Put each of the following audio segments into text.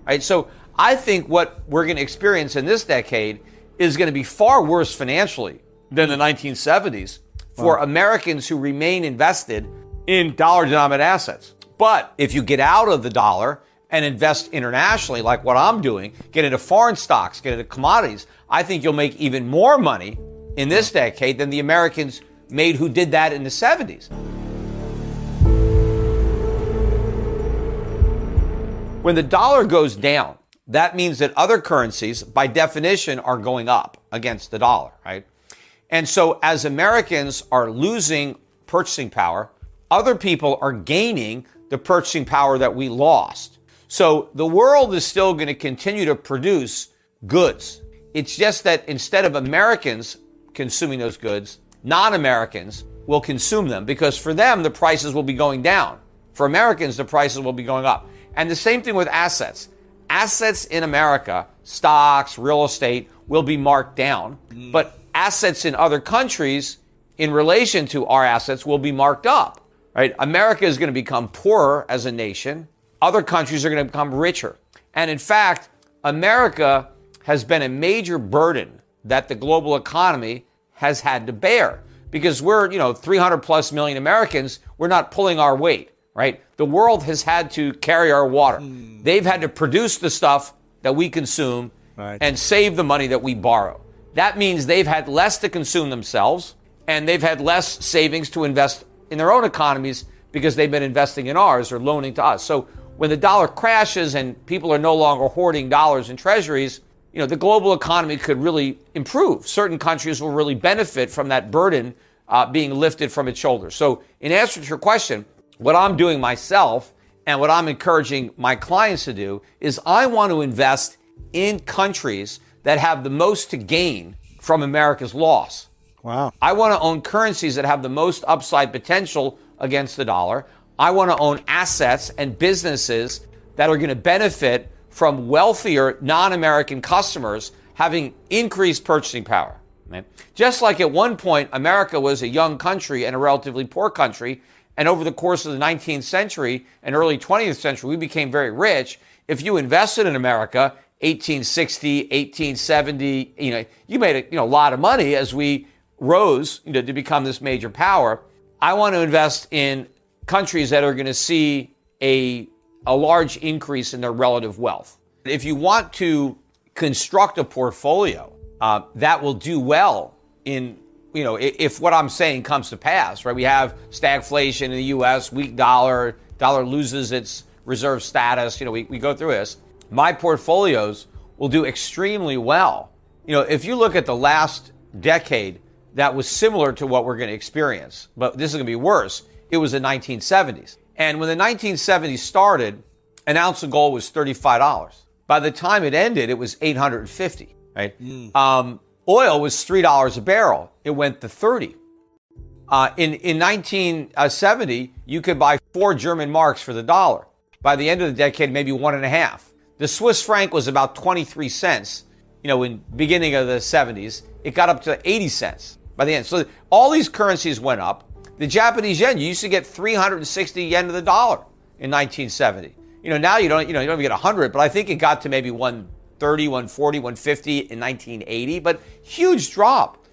right? So I think what we're going to experience in this decade is going to be far worse financially than the 1970s for Americans who remain invested in dollar-denominated assets. But if you get out of the dollar and invest internationally, like what I'm doing, get into foreign stocks, get into commodities, I think you'll make even more money in this decade than the Americans made who did that in the 70s. When the dollar goes down, that means that other currencies, by definition, are going up against the dollar, right? And so as Americans are losing purchasing power, other people are gaining the purchasing power that we lost. So the world is still going to continue to produce goods. It's just that instead of Americans consuming those goods, non-Americans will consume them, because for them, the prices will be going down. For Americans, the prices will be going up. And the same thing with assets. Assets in America, stocks, real estate, will be marked down. But assets in other countries, in relation to our assets, will be marked up. Right? America is going to become poorer as a nation. Other countries are going to become richer. And in fact, America has been a major burden that the global economy has had to bear, because we're, 300 plus million Americans. We're not pulling our weight, right? The world has had to carry our water. They've had to produce the stuff that we consume and save the money that we borrow. That means they've had less to consume themselves, and they've had less savings to invest in their own economies because they've been investing in ours or loaning to us. So when the dollar crashes and people are no longer hoarding dollars in treasuries, the global economy could really improve. Certain countries will really benefit from that burden being lifted from its shoulders. So in answer to your question, what I'm doing myself and what I'm encouraging my clients to do is I want to invest in countries that have the most to gain from America's loss. Wow. I want to own currencies that have the most upside potential against the dollar. I want to own assets and businesses that are going to benefit from wealthier non-American customers having increased purchasing power. Right? Just like at one point, America was a young country and a relatively poor country, and over the course of the 19th century and early 20th century, we became very rich. If you invested in America, 1860, 1870, you made a lot of money as we rose to become this major power. I want to invest in countries that are going to see a large increase in their relative wealth. If you want to construct a portfolio that will do well in, if what I'm saying comes to pass, right? We have stagflation in the U.S., weak dollar loses its reserve status. We go through this. My portfolios will do extremely well. If you look at the last decade, that was similar to what we're going to experience, but this is going to be worse. It was the 1970s. And when the 1970s started, an ounce of gold was $35. By the time it ended, it was $850, right? Oil was $3 a barrel. It went to 30. In 1970, you could buy 4 German marks for the dollar. By the end of the decade, maybe 1.5. The Swiss franc was about 23 cents, in beginning of the 70s. It got up to 80 cents by the end. So all these currencies went up. The Japanese yen, you used to get 360 yen to the dollar in 1970. Now you don't even get 100, but I think it got to maybe 130, 140, 150 in 1980, but huge drop.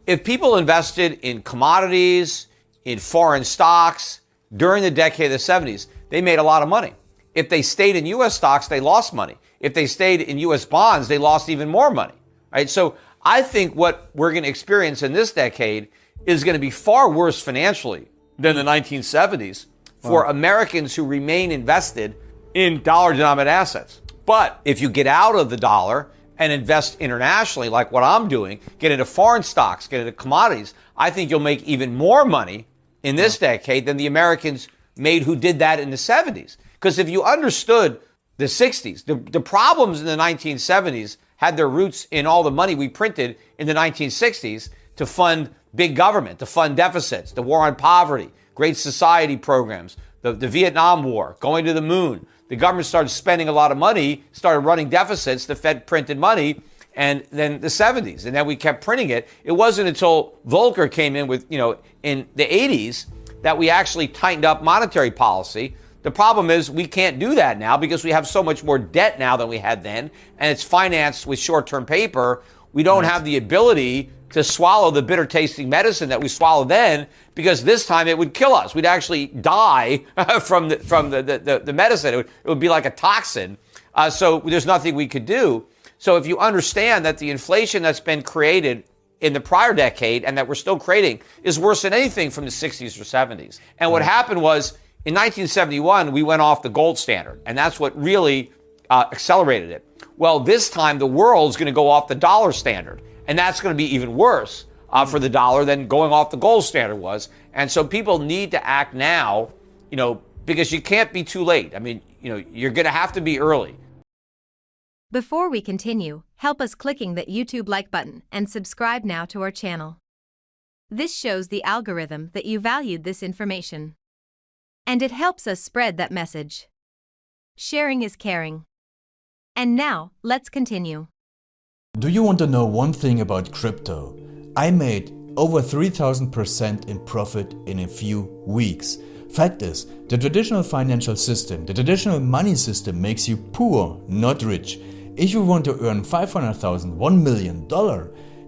If people invested in commodities, in foreign stocks during the decade of the 70s, they made a lot of money. If they stayed in U.S. stocks, they lost money. If they stayed in U.S. bonds, they lost even more money, right? So I think what we're going to experience in this decade is going to be far worse financially than the 1970s for Americans who remain invested in dollar-denominated assets. But if you get out of the dollar and invest internationally, like what I'm doing, get into foreign stocks, get into commodities, I think you'll make even more money in this decade than the Americans made who did that in the 70s. Because if you understood the 60s, the problems in the 1970s had their roots in all the money we printed in the 1960s to fund big government, to fund deficits, the war on poverty, Great Society programs, the Vietnam War, going to the moon. The government started spending a lot of money, started running deficits, the Fed printed money, and then the 70s. And then we kept printing it. It wasn't until Volcker came in with, in the 80s that we actually tightened up monetary policy. The problem is we can't do that now because we have so much more debt now than we had then, and it's financed with short-term paper. We don't have the ability to swallow the bitter tasting medicine that we swallowed then, because this time it would kill us. We'd actually die from the medicine. It would be like a toxin. So there's nothing we could do. So if you understand that the inflation that's been created in the prior decade and that we're still creating is worse than anything from the 60s or 70s. And what happened was in 1971, we went off the gold standard, and that's what really accelerated it. Well, this time the world's going to go off the dollar standard. And that's going to be even worse for the dollar than going off the gold standard was. And so people need to act now, because you can't be too late. I mean, you're going to have to be early. Before we continue, help us clicking that YouTube like button and subscribe now to our channel. This shows the algorithm that you valued this information. And it helps us spread that message. Sharing is caring. And now, let's continue. Do you want to know one thing about crypto? I made over 3000% in profit in a few weeks. Fact is, the traditional financial system, the traditional money system makes you poor, not rich. If you want to earn $500,000, $1 million,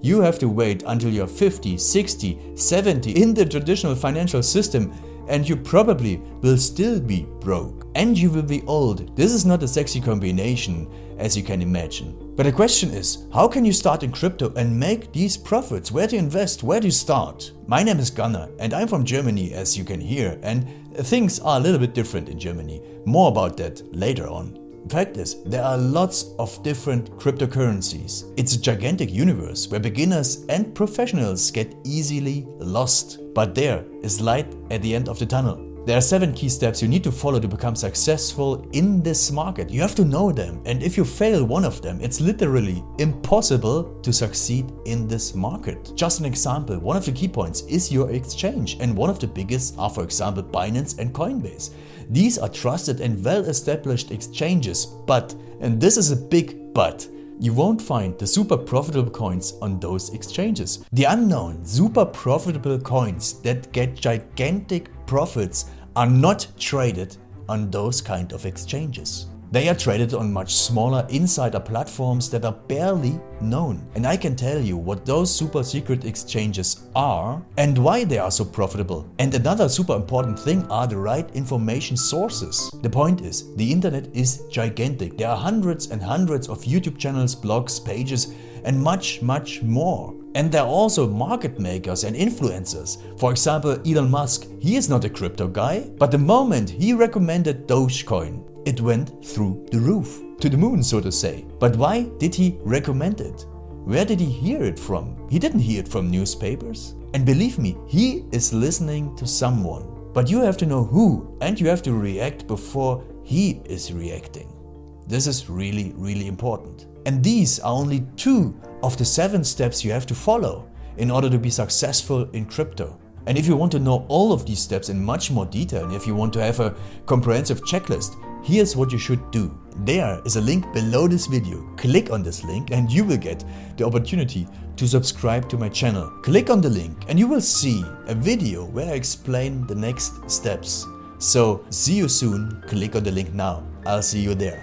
you have to wait until you're 50, 60, 70 in the traditional financial system, and you probably will still be broke. And you will be old. This is not a sexy combination, as you can imagine. But the question is, how can you start in crypto and make these profits? Where to invest? Where to start? My name is Gunnar and I'm from Germany, as you can hear, and things are a little bit different in Germany. More about that later on. Fact is, there are lots of different cryptocurrencies. It's a gigantic universe where beginners and professionals get easily lost. But there is light at the end of the tunnel. There are 7 key steps you need to follow to become successful in this market. You have to know them, and if you fail one of them, it's literally impossible to succeed in this market. Just an example, one of the key points is your exchange, and one of the biggest are, for example, Binance and Coinbase. These are trusted and well-established exchanges, but, and this is a big but, you won't find the super profitable coins on those exchanges. The unknown super profitable coins that get gigantic profits are not traded on those kind of exchanges. They are traded on much smaller insider platforms that are barely known. And I can tell you what those super secret exchanges are and why they are so profitable. And another super important thing are the right information sources. The point is, the internet is gigantic. There are hundreds and hundreds of YouTube channels, blogs, pages, and much more. And there are also market makers and influencers. For example, Elon Musk, he is not a crypto guy, but the moment he recommended Dogecoin, it went through the roof, to the moon, so to say. But why did he recommend it? Where did he hear it from? He didn't hear it from newspapers. And believe me, he is listening to someone. But you have to know who, and you have to react before he is reacting. This is really important. And these are only 2 of the 7 steps you have to follow in order to be successful in crypto. And if you want to know all of these steps in much more detail, and if you want to have a comprehensive checklist, here's what you should do. There is a link below this video. Click on this link and you will get the opportunity to subscribe to my channel. Click on the link and you will see a video where I explain the next steps. So see you soon. Click on the link now. I'll see you there.